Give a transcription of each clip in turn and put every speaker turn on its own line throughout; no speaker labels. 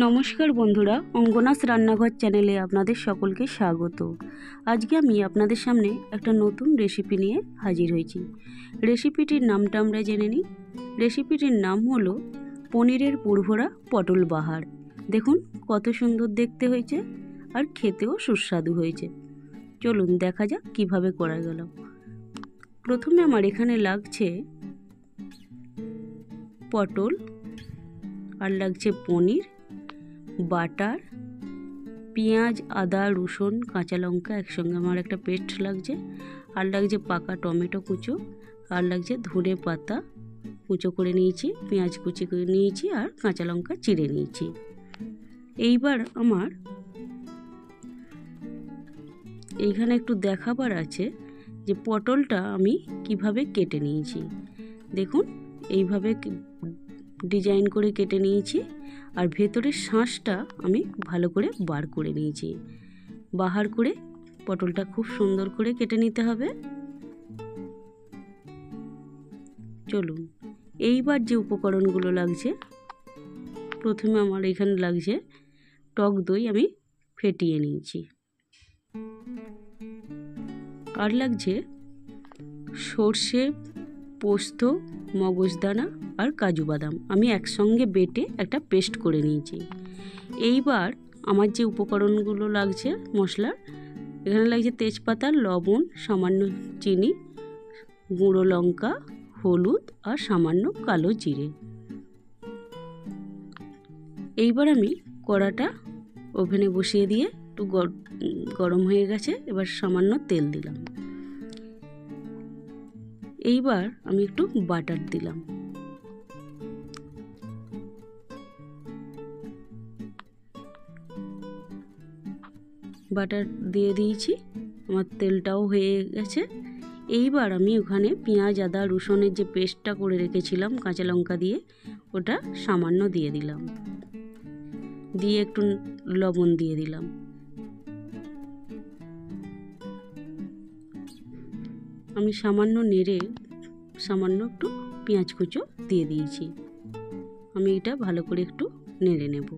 নমস্কার বন্ধুরা, অঙ্গনাস রান্নাঘর চ্যানেলে আপনাদের সকলকে স্বাগত। আজকে আমি আপনাদের সামনে একটা নতুন রেসিপি নিয়ে হাজির হয়েছি। রেসিপিটির নামটা আমরা জেনে নিই। রেসিপিটির নাম হলো পনিরের পুরভরা পটল বাহার। দেখুন কত সুন্দর দেখতে হয়েছে আর খেতেও সুস্বাদু হয়েছে। চলুন দেখা যাক কিভাবে করা গেল। প্রথমে আমার এখানে লাগছে পটল, আর লাগছে পনির, বাটার, পেঁয়াজ, আদা, রসুন, কাঁচা লঙ্কা একসঙ্গে আমার একটা পেস্ট লাগছে, আর লাগছে পাকা টমেটো কুচো, আর লাগছে ধনে পাতা কুচো করে নিয়েছি, পেঁয়াজ কুচি করে নিয়েছি, আর কাঁচা লঙ্কা চিড়ে নিয়েছি। এইবার আমার এইখানে একটু দেখাবার আছে যে পটলটা আমি কিভাবে কেটে নিয়েছি। দেখুন এইভাবে ডিজাইন করে কেটে নিয়েছি, আর ভেতরের শাঁসটা আমি ভালো করে বার করে নিয়েছি। বাহার করে পটলটা খুব সুন্দর করে কেটে নিতে হবে। চলুন এইবার যে উপকরণগুলো লাগছে, প্রথমে আমার এখানে লাগছে টক দই, আমি ফেটিয়ে নিয়েছি, আর লাগছে সর্ষে, পোস্ত, মগজদানা আর কাজু বাদাম আমি একসঙ্গে বেটে একটা পেস্ট করে নিয়েছি। এইবার আমার যে উপকরণগুলো লাগছে মশলার, এখানে লাগছে তেজপাতা, লবণ, সামান্য চিনি, গুঁড়ো লঙ্কা, হলুদ আর সামান্য কালো জিরে। এইবার আমি কড়াটা ওভেনে বসিয়ে দিয়ে একটু গরম হয়ে গেছে, এবার সামান্য তেল দিলাম। এইবার আমি একটু বাটার দিলাম। বাটার দিয়ে দিয়েছি, আমার তেলটাও হয়ে গেছে। এইবার আমি ওখানে পেঁয়াজ, আদা, রসুনের যে পেস্টটা করে রেখেছিলাম কাঁচা লঙ্কা দিয়ে, ওটা সামান্য দিয়ে দিলাম, দিয়ে একটু লবণ দিয়ে দিলাম। আমি সামান্য নেড়ে সামান্য একটু পেঁয়াজ কুচো দিয়ে দিয়েছি। আমি এটা ভালো করে একটু নেড়ে নেব।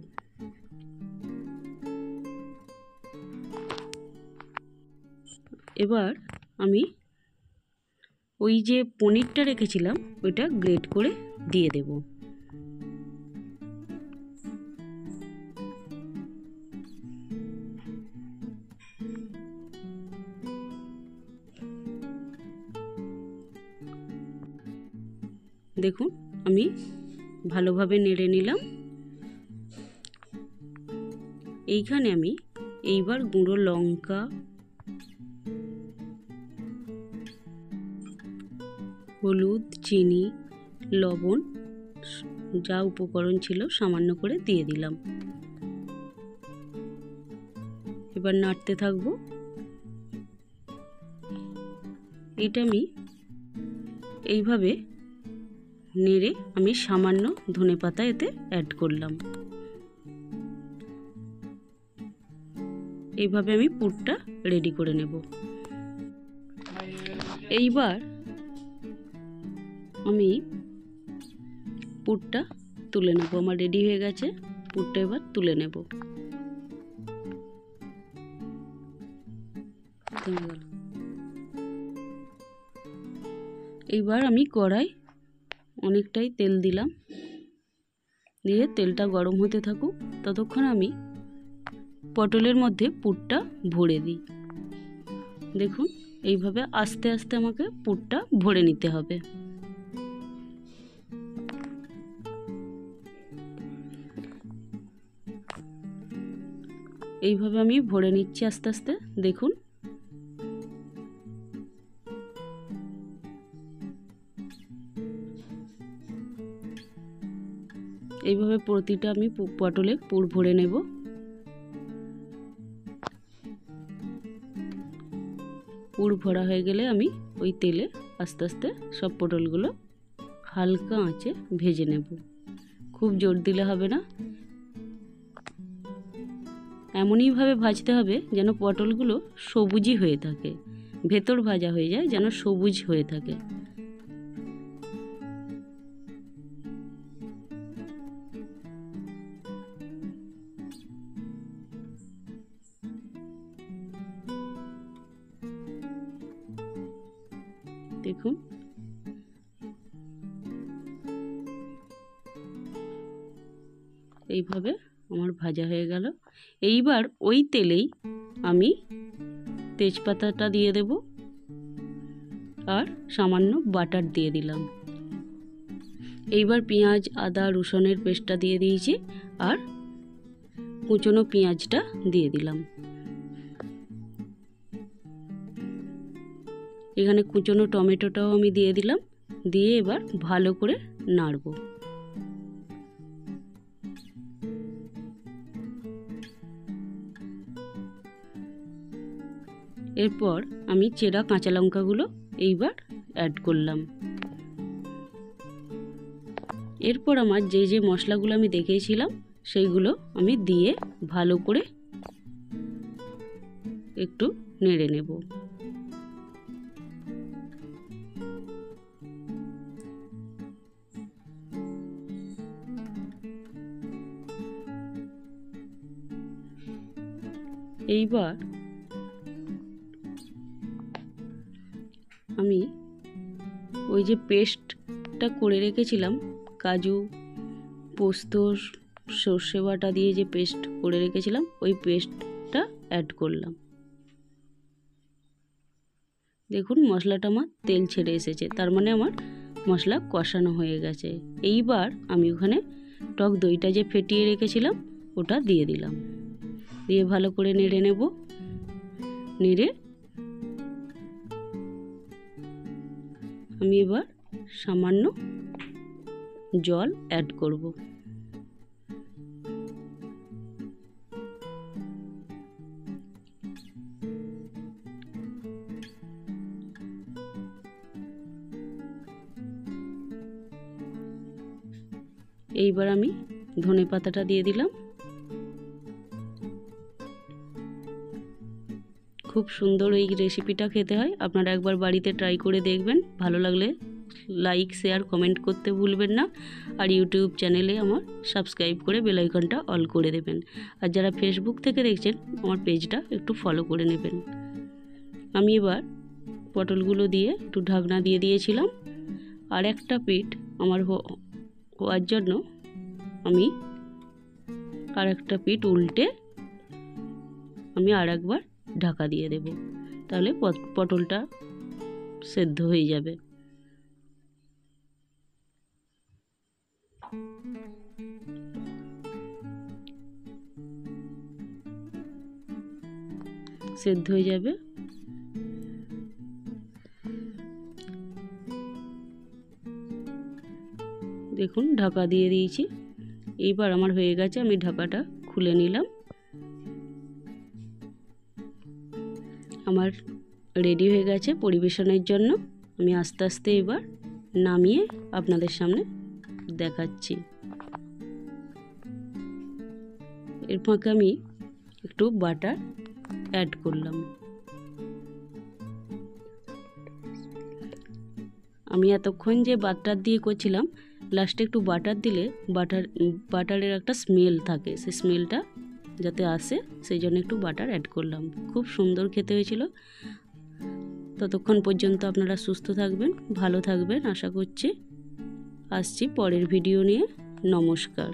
এবার আমি ওই যে পনিরটা রেখেছিলাম ওইটা গ্রেট করে দিয়ে দেব। দেখুন আমি ভালোভাবে নেড়ে নিলাম। এইখানে আমি এইবার গুঁড়ো লঙ্কা, হলুদ, চিনি, লবণ যা উপকরণ ছিল সামান্য করে দিয়ে দিলাম। এবার নাড়তে থাকবো। এটা আমি এইভাবে নেড়ে আমি সামান্য ধনেপাতা এতে অ্যাড করলাম। এইভাবে আমি পুরটা রেডি করে নেব। এইবার আমি পুরটা তুলে নেব। আমার রেডি হয়ে গেছে, পুরটা এবার তুলে নেব। এইবার আমি কড়াই অনেকটাই তেল দিলাম, দিয়ে তেলটা গরম হতে থাকুক, ততক্ষণ আমি পটলের মধ্যে পুরটা ভরে দিই। দেখুন এইভাবে আস্তে আস্তে আমাকে পুরটা ভরে নিতে হবে। এইভাবে আমি ভরে নিচ্ছি আস্তে আস্তে। দেখুন এইভাবে প্রতিটা আমি পটলে পুর ভরে নেব। পুর ভরা হয়ে গেলে আমি ওই তেলে আস্তে আস্তে সব পটলগুলো হালকা আঁচে ভেজে নেব। খুব জোর দিলে হবে না, এমনইভাবে ভাজতে হবে যেন পটলগুলো সবুজই হয়ে থাকে, ভেতর ভাজা হয়ে যায়, যেন সবুজ হয়ে থাকে। দেখুন এইভাবে আমার ভাজা হয়ে গেল। এইবার ওই তেলেই আমি তেজপাতাটা দিয়ে দেব আর সামান্য বাটার দিয়ে দিলাম। এইবার পেঁয়াজ আদা রসুনের পেস্টটা দিয়ে দিয়েছি আর কুচনো পেঁয়াজটা দিয়ে দিলাম। এখানে কুচনো টমেটোটাও আমি দিয়ে দিলাম, দিয়ে এবার ভালো করে নাড়ব। এরপর আমি চেরা কাঁচা লঙ্কাগুলো এইবার অ্যাড করলাম। এরপর আমার যে যে মশলাগুলো আমি দেখিয়েছিলাম সেইগুলো আমি দিয়ে ভালো করে একটু নেড়ে নেব। এইবার আমি ওই যে পেস্টটা করে রেখেছিলাম, কাজু পোস্ত সর্ষে বাটা দিয়ে যে পেস্ট করে রেখেছিলাম ওই পেস্টটা অ্যাড করলাম। দেখুন মশলাটা আমার তেল ছেড়ে এসেছে, তার মানে আমার মশলা কষানো হয়ে গেছে। এইবার আমি ওখানে টক দইটা যে ফেটিয়ে রেখেছিলাম ওটা দিয়ে দিলাম, দিয়ে ভালো করে নেড়ে নেব। নেড়ে আমি এবার সামান্য জল অ্যাড করব। এইবার আমি ধনে পাতাটা দিয়ে দিলাম। খুব সুন্দর এই রেসিপিটা খেতে হয়, আপনারা একবার বাড়িতে ট্রাই করে দেখবেন। ভালো লাগলে লাইক শেয়ার কমেন্ট করতে ভুলবেন না। আর ইউটিউব চ্যানেলে আমার সাবস্ক্রাইব করে বেল আইকনটা অল করে দেবেন। আর যারা ফেসবুক থেকে দেখছেন আমার পেজটা একটু ফলো করে নেবেন। আমি এবার পটলগুলো দিয়ে একটু ঢাকনা দিয়ে দিয়েছিলাম, আর একটা পিঠ আমার হওয়ার জন্য আমি আর একটা পিঠ উল্টে আমি আর একবার ঢাকা দিয়ে দেব, তাহলে পটলটা সেদ্ধ হয়ে যাবে। সেদ্ধ হয়ে যাবে। দেখুন ঢাকা দিয়ে দিয়েছি। এইবার আমার হয়ে গেছে, আমি ঢাকাটা খুলে নিলাম। আমার রেডি হয়ে গেছে পরিবেশনের জন্য। আমি আস্তে আস্তে এবার নামিয়ে আপনাদের সামনে দেখাচ্ছি। এর ফাঁকে আমি একটু বাটার অ্যাড করলাম। আমি এতক্ষণ যে বাটার দিয়ে করছিলাম, লাস্টে একটু বাটার দিলে বাটারের একটা স্মেল থাকে, সেই স্মেলটা যাতে আসে সেই জন্য একটু বাটার অ্যাড করলাম। খুব সুন্দর খেতে হয়েছিল। ততক্ষণ পর্যন্ত আপনারা সুস্থ থাকবেন, ভালো থাকবেন আশা করছি। আসছি পরের ভিডিও নিয়ে। নমস্কার।